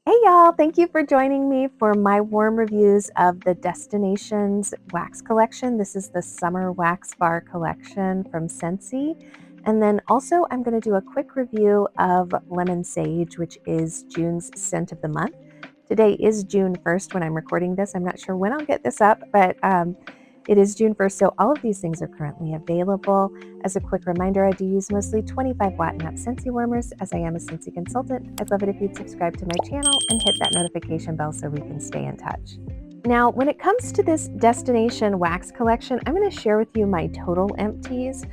Hey y'all, thank you for joining me for my warm reviews of the Destinations Wax Collection. This is the Summer Wax Bar Collection from Scentsy. And then also I'm going to do a quick review of Lemon Sage, which is June's scent of the month. Today is June 1st when I'm recording this. I'm not sure when I'll get this up, but it is June 1st, so all of these things are currently available. As a quick reminder, I do use mostly 25-watt not Scentsy Warmers, as I am a Scentsy consultant. I'd love it if you'd subscribe to my channel and hit that notification bell so we can stay in touch. Now, when it comes to this Destination Wax Collection, I'm going to share with you my total empties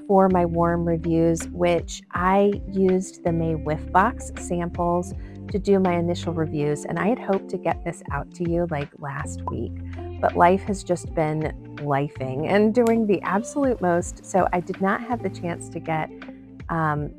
for my warm reviews, which I used the May Whiff box samples to do my initial reviews, and I had hoped to get this out to you like last week, but life has just been lifing and doing the absolute most, so I did not have the chance to get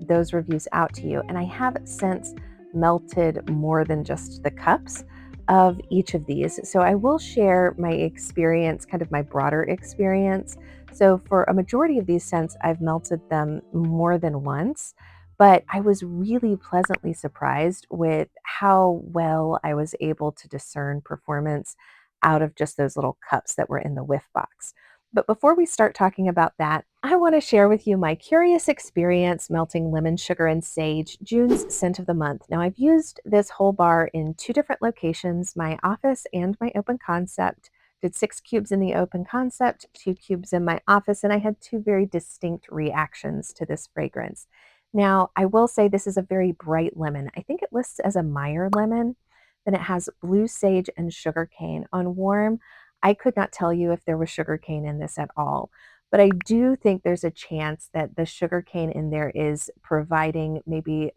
those reviews out to you. And I have since melted more than just the cups of each of these. So I will share my experience, kind of my broader experience. So for a majority of these scents, I've melted them more than once, but I was really pleasantly surprised with how well I was able to discern performance out of just those little cups that were in the Whiff box. But before we start talking about that, I want to share with you my curious experience melting lemon sugar and sage, June's scent of the month. Now, I've used this whole bar in two different locations, my office and my open concept. Did 6 cubes in the open concept, 2 cubes in my office, and I had two very distinct reactions to this fragrance. Now, I will say this is a very bright lemon. I think it lists as a Meyer lemon. Then it has blue sage and sugarcane. On warm, I could not tell you if there was sugarcane in this at all, but I do think there's a chance that the sugarcane in there is providing maybe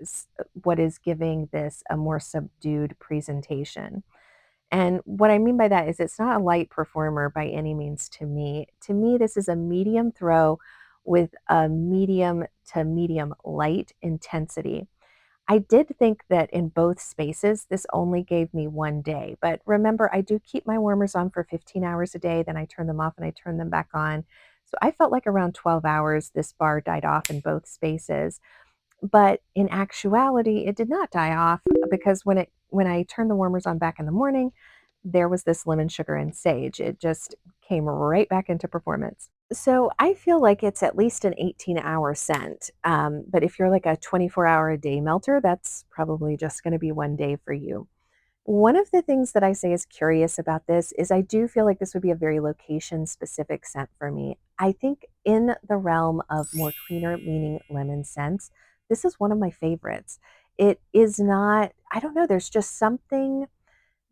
what is giving this a more subdued presentation. And what I mean by that is it's not a light performer by any means to me. To me, this is a medium throw with a medium to medium light intensity. I did think that in both spaces, this only gave me 1 day. But remember, I do keep my warmers on for 15 hours a day, then I turn them off and I turn them back on. So I felt like around 12 hours, this bar died off in both spaces. But in actuality, it did not die off because when I turned the warmers on back in the morning, there was this lemon sugar and sage. It just came right back into performance. So I feel like it's at least an 18-hour scent. But if you're like a 24-hour a day melter, that's probably just going to be 1 day for you. One of the things that I say is curious about this is I do feel like this would be a very location specific scent for me. I think in the realm of more cleaner leaning lemon scents, this is one of my favorites. It is not, I don't know, there's just something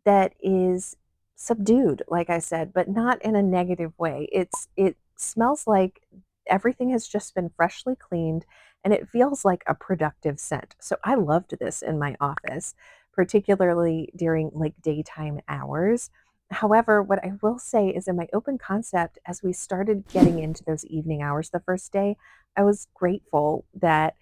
that is subdued, like I said, but not in a negative way. It smells like everything has just been freshly cleaned and it feels like a productive scent. So I loved this in my office, particularly during like daytime hours. However, what I will say is in my open concept, as we started getting into those evening hours the first day, I was grateful that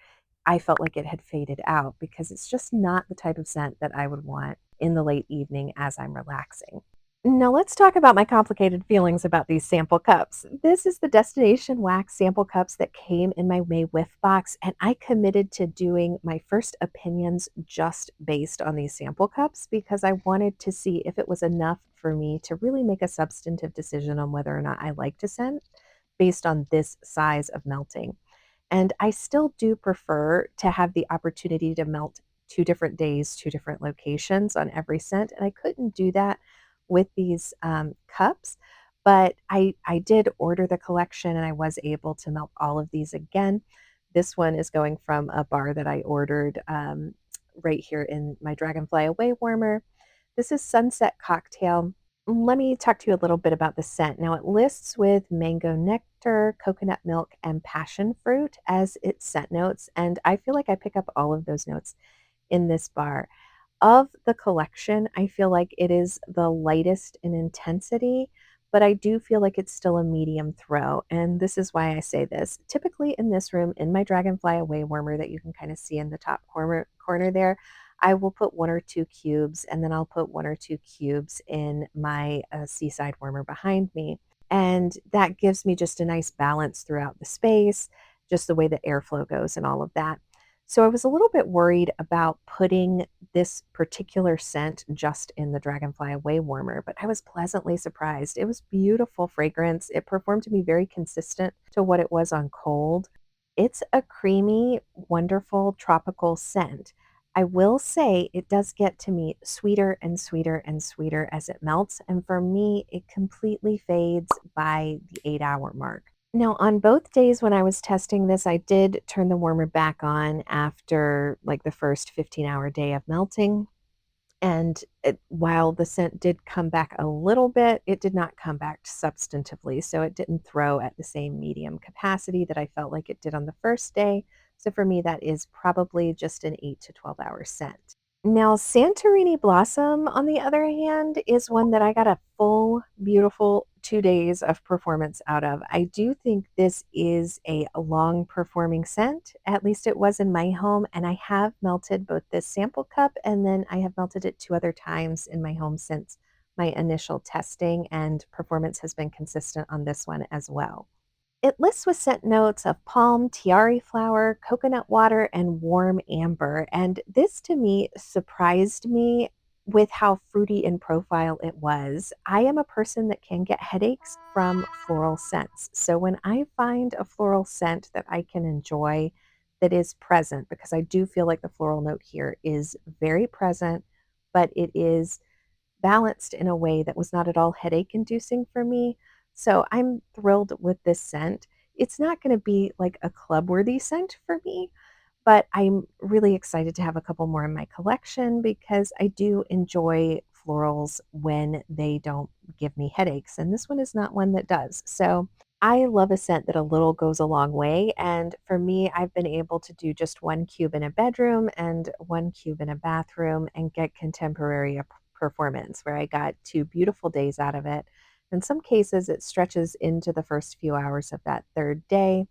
I felt like it had faded out because it's just not the type of scent that I would want in the late evening as I'm relaxing. Now, let's talk about my complicated feelings about these sample cups. This is the Destination Wax sample cups that came in my May Whiff box, and I committed to doing my first opinions just based on these sample cups because I wanted to see if it was enough for me to really make a substantive decision on whether or not I liked a scent based on this size of melting. And I still do prefer to have the opportunity to melt 2 different days, 2 different locations on every scent. And I couldn't do that with these cups, but I did order the collection and I was able to melt all of these again. This one is going from a bar that I ordered right here in my Dragonfly Away warmer. This is Sunset Cocktail. Let me talk to you a little bit about the scent. Now, it lists with mango nectar, coconut milk, and passion fruit as its scent notes, and I feel like I pick up all of those notes in this bar. Of the collection, I feel like it is the lightest in intensity, but I do feel like it's still a medium throw, and this is why I say this. Typically in this room, in my Dragonfly Away warmer that you can kind of see in the top corner there, I will put 1 or 2 cubes, and then I'll put 1 or 2 cubes in my Seaside warmer behind me. And that gives me just a nice balance throughout the space, just the way the airflow goes and all of that. So I was a little bit worried about putting this particular scent just in the Dragonfly Away warmer, but I was pleasantly surprised. It was beautiful fragrance. It performed to be very consistent to what it was on cold. It's a creamy, wonderful tropical scent. I will say it does get to me sweeter and sweeter and sweeter as it melts. And for me, it completely fades by the 8-hour mark. Now, on both days when I was testing this, I did turn the warmer back on after like the first 15-hour day of melting. And while the scent did come back a little bit, it did not come back substantively. So it didn't throw at the same medium capacity that I felt like it did on the first day. So for me, that is probably just an 8 to 12 hour scent. Now, Santorini Blossom, on the other hand, is one that I got a full, beautiful 2 days of performance out of. I do think this is a long performing scent. At least it was in my home. And I have melted both this sample cup and then I have melted it 2 other times in my home since my initial testing, and performance has been consistent on this one as well. It lists with scent notes of palm, tiare flower, coconut water, and warm amber. And this to me surprised me with how fruity in profile it was. I am a person that can get headaches from floral scents. So when I find a floral scent that I can enjoy that is present, because I do feel like the floral note here is very present, but it is balanced in a way that was not at all headache inducing for me. So I'm thrilled with this scent. It's not going to be like a club worthy scent for me, but I'm really excited to have a couple more in my collection because I do enjoy florals when they don't give me headaches. And this one is not one that does. So I love a scent that a little goes a long way. And for me, I've been able to do just 1 cube in a bedroom and 1 cube in a bathroom and get contemporary performance where I got 2 beautiful days out of it. In some cases, it stretches into the first few hours of that third day.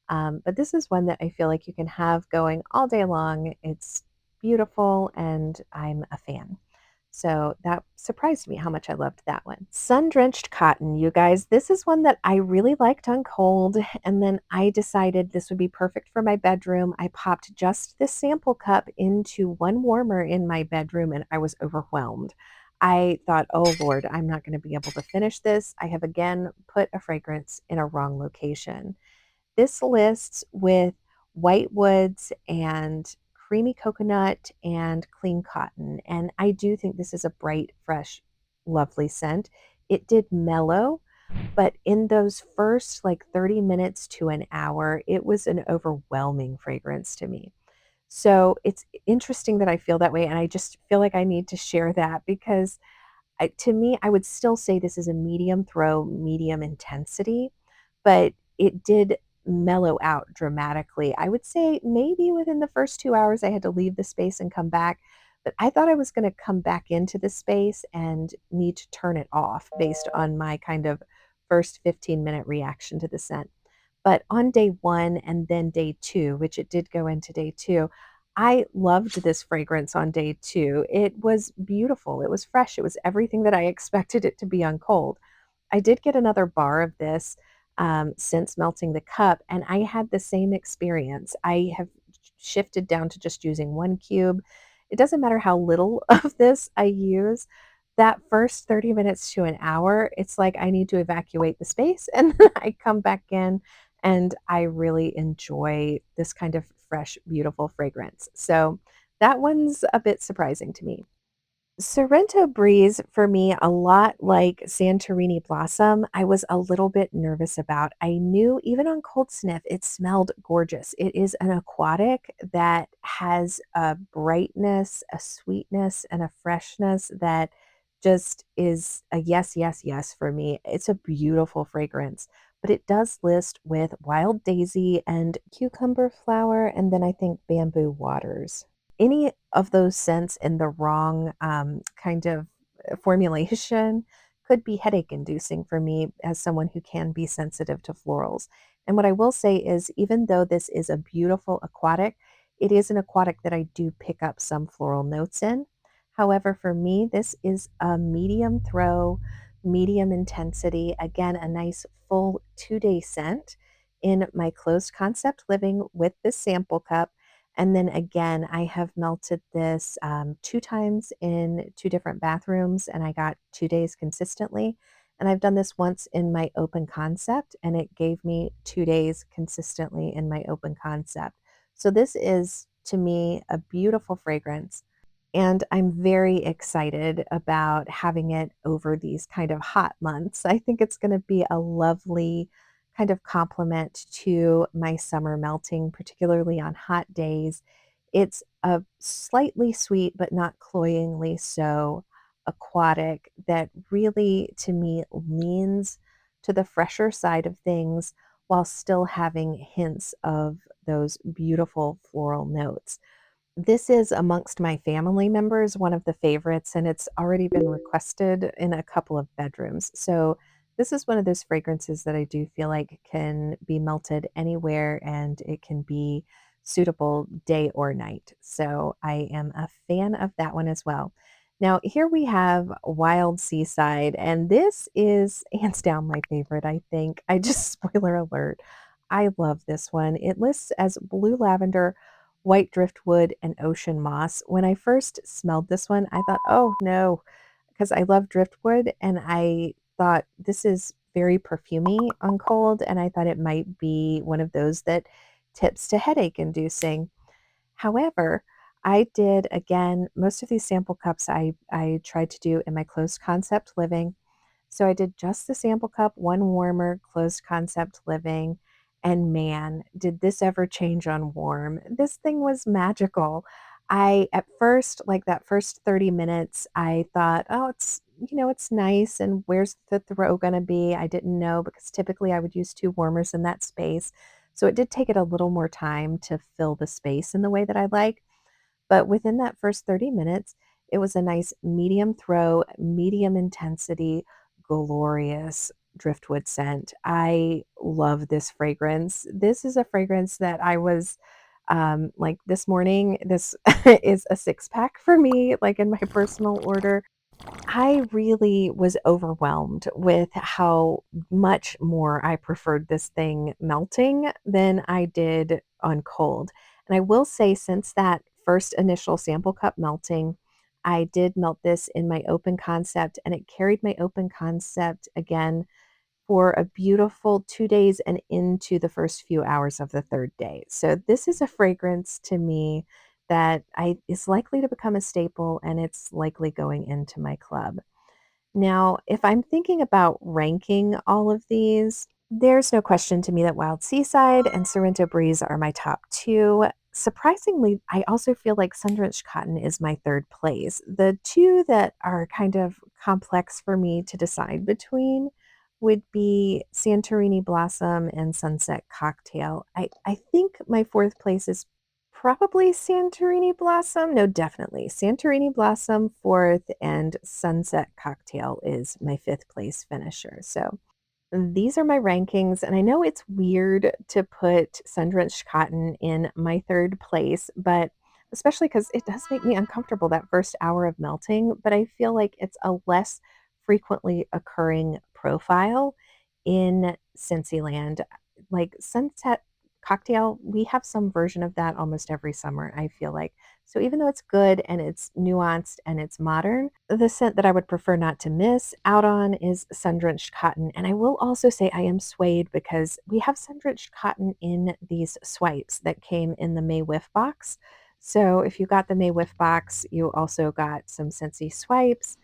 But this is one that I feel like you can have going all day long. It's beautiful and I'm a fan. So that surprised me how much I loved that one. Sun-drenched cotton, you guys. This is one that I really liked on cold. And then I decided this would be perfect for my bedroom. I popped just this sample cup into one warmer in my bedroom and I was overwhelmed. I thought, oh Lord, I'm not going to be able to finish this. I have again put a fragrance in a wrong location. This lists with white woods and creamy coconut and clean cotton. And I do think this is a bright, fresh, lovely scent. It did mellow, but in those first like 30 minutes to an hour, it was an overwhelming fragrance to me. So it's interesting that I feel that way. And I just feel like I need to share that because to me, I would still say this is a medium throw, medium intensity, but it did mellow out dramatically. I would say maybe within the first 2 hours, I had to leave the space and come back. But I thought I was going to come back into the space and need to turn it off based on my kind of first 15-minute reaction to the scent. But on day one and then day two, which it did go into day two, I loved this fragrance on day two. It was beautiful. It was fresh. It was everything that I expected it to be on cold. I did get another bar of this since melting the cup, and I had the same experience. I have shifted down to just using 1 cube. It doesn't matter how little of this I use. That first 30 minutes to an hour, it's like I need to evacuate the space and then I come back in and I really enjoy this kind of fresh, beautiful fragrance. So that one's a bit surprising to me. Sorrento Breeze, for me, a lot like Santorini Blossom, I was a little bit nervous about. I knew even on cold sniff, it smelled gorgeous. It is an aquatic that has a brightness, a sweetness, and a freshness that just is a yes, yes, yes for me. It's a beautiful fragrance, but it does list with wild daisy and cucumber flower, and then I think bamboo waters. Any of those scents in the wrong kind of formulation could be headache inducing for me as someone who can be sensitive to florals. And what I will say is, even though this is a beautiful aquatic, it is an aquatic that I do pick up some floral notes in. However, for me, this is a medium throw, medium intensity, again, a nice full 2 day scent in my closed concept living with this sample cup. And then again, I have melted this 2 times in 2 different bathrooms, and I got 2 days consistently. And I've done this once in my open concept, and it gave me 2 days consistently in my open concept. So this is, to me, a beautiful fragrance. And I'm very excited about having it over these kind of hot months. I think it's going to be a lovely kind of complement to my summer melting, particularly on hot days. It's a slightly sweet, but not cloyingly so, aquatic that really, to me, leans to the fresher side of things while still having hints of those beautiful floral notes. This is amongst my family members, one of the favorites, and it's already been requested in a couple of bedrooms. So this is one of those fragrances that I do feel like can be melted anywhere and it can be suitable day or night. So I am a fan of that one as well. Now, here we have Wild Seaside, and this is hands down my favorite, I think. I just, spoiler alert, I love this one. It lists as blue lavender, white driftwood, and ocean moss. When I first smelled this one, I thought, oh no, because I love driftwood and I thought this is very perfumey on cold, and I thought it might be one of those that tips to headache inducing. However, I did again most of these sample cups I tried to do in my closed concept living, so I did just the sample cup, one warmer, closed concept living, and man, did this ever change on warm. This thing was magical. I, at first, like that first 30 minutes, I thought, oh, it's nice. And where's the throw going to be? I didn't know because typically I would use 2 warmers in that space. So it did take it a little more time to fill the space in the way that I like. But within that first 30 minutes, it was a nice medium throw, medium intensity, glorious driftwood scent. I love this fragrance. This is a fragrance that I was like this morning. This is a 6 pack for me, like in my personal order. I really was overwhelmed with how much more I preferred this thing melting than I did on cold. And I will say, since that first initial sample cup melting, I did melt this in my open concept, and it carried my open concept again for a beautiful 2 days and into the first few hours of the third day. So this is a fragrance to me that I is likely to become a staple, and it's likely going into my club. Now, if I'm thinking about ranking all of these, there's no question to me that Wild Seaside and Sorento Breeze are my top two. Surprisingly, I also feel like Sun-drenched Cotton is my third place. The two that are kind of complex for me to decide between would be Santorini Blossom and Sunset Cocktail. I think my fourth place is probably Santorini Blossom. No, definitely. Santorini Blossom fourth, and Sunset Cocktail is my fifth place finisher. So these are my rankings, and I know it's weird to put Sun-drenched Cotton in my third place, but especially because it does make me uncomfortable that first hour of melting, but I feel like it's a less frequently occurring profile in Scentsy land. Like Sunset Cocktail, we have some version of that almost every summer, I feel like. So even though it's good and it's nuanced and it's modern, the scent that I would prefer not to miss out on is Sun-drenched Cotton. And I will also say I am swayed because we have Sun-drenched Cotton in these swipes that came in the May Whiff box. So if you got the May Whiff box, you also got some Scentsy swipes.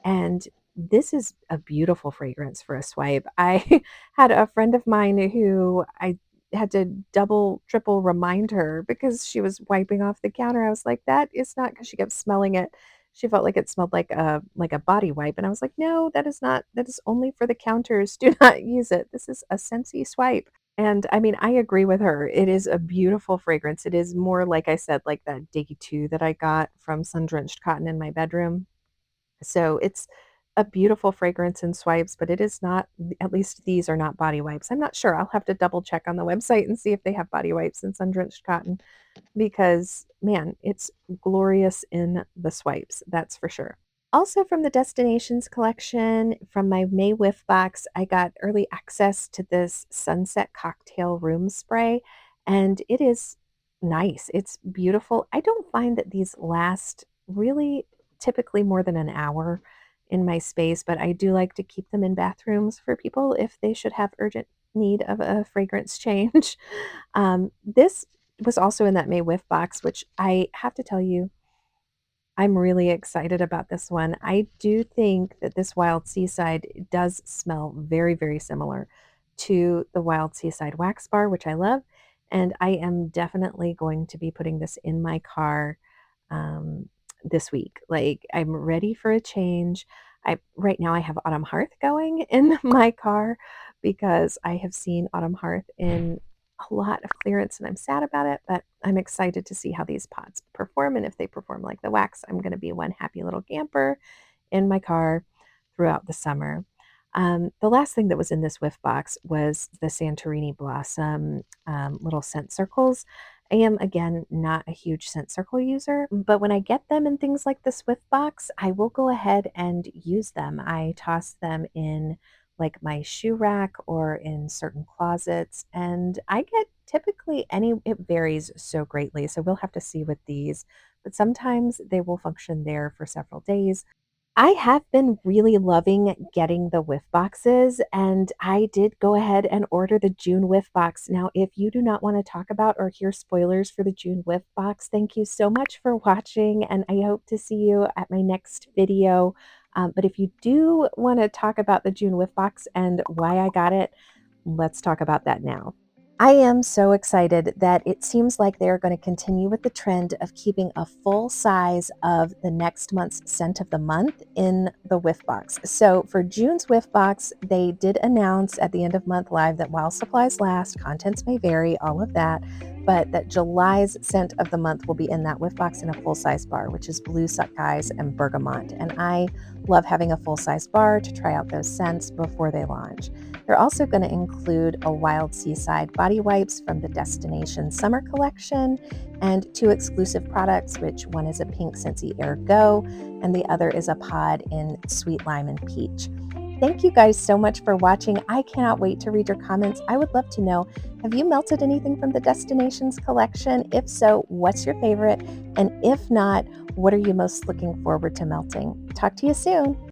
And this is a beautiful fragrance for a swipe. I had a friend of mine who I had to double, triple remind her because she was wiping off the counter. I was like, that is not, because she kept smelling it. She felt like it smelled like a body wipe. And I was like, no, that is not, that is only for the counters. Do not use it. This is a Scentsy swipe. And I mean, I agree with her. It is a beautiful fragrance. It is more, like I said, like that day two that I got from Sun-drenched Cotton in my bedroom. So it's a beautiful fragrance in swipes, but it is not, at least these are not body wipes. I'm not sure. I'll have to double check on the website and see if they have body wipes in Sun-drenched Cotton because, man, it's glorious in the swipes. That's for sure. Also, from the Destinations collection, from my May Whiff box, I got early access to this Sunset Cocktail Room Spray, and it is nice. It's beautiful. I don't find that these last really typically more than an hour in my space, but I do like to keep them in bathrooms for people if they should have urgent need of a fragrance change. This was also in that May Whiff box, which I have to tell you, I'm really excited about this one. I do think that this Wild Seaside does smell very, very similar to the Wild Seaside Wax Bar, which I love. And I am definitely going to be putting this in my car this week. Like, I'm ready for a change. Right now I have Autumn Hearth going in my car because I have seen Autumn Hearth in a lot of clearance and I'm sad about it, but I'm excited to see how these pods perform. And if they perform like the wax, I'm going to be one happy little camper in my car throughout the summer. The last thing that was in this whiff box was the Santorini Blossom little scent circles. I am, again, not a huge scent circle user, but when I get them in things like the Swift box, I will go ahead and use them. I toss them in like my shoe rack or in certain closets, and I get typically it varies so greatly. So we'll have to see with these, but sometimes they will function there for several days. I have been really loving getting the Whiff boxes, and I did go ahead and order the June Whiff box. Now, if you do not want to talk about or hear spoilers for the June Whiff box, thank you so much for watching, and I hope to see you at my next video. But if you do want to talk about the June Whiff box and why I got it, let's talk about that now. I am so excited that it seems like they're going to continue with the trend of keeping a full size of the next month's scent of the month in the Whiff box. So for June's Whiff box, they did announce at the end of month live that while supplies last, contents may vary, all of that, but that July's scent of the month will be in that Whiff box in a full size bar, which is Blue Skies and Bergamot. And I love having a full size bar to try out those scents before they launch. They're also going to include a Wild Seaside body wipes from the Destination Summer Collection and two exclusive products, which one is a pink Scentsy Air Go and the other is a pod in Sweet Lime and Peach. Thank you guys so much for watching. I cannot wait to read your comments. I would love to know, have you melted anything from the Destinations collection? If so, what's your favorite? And if not, what are you most looking forward to melting? Talk to you soon.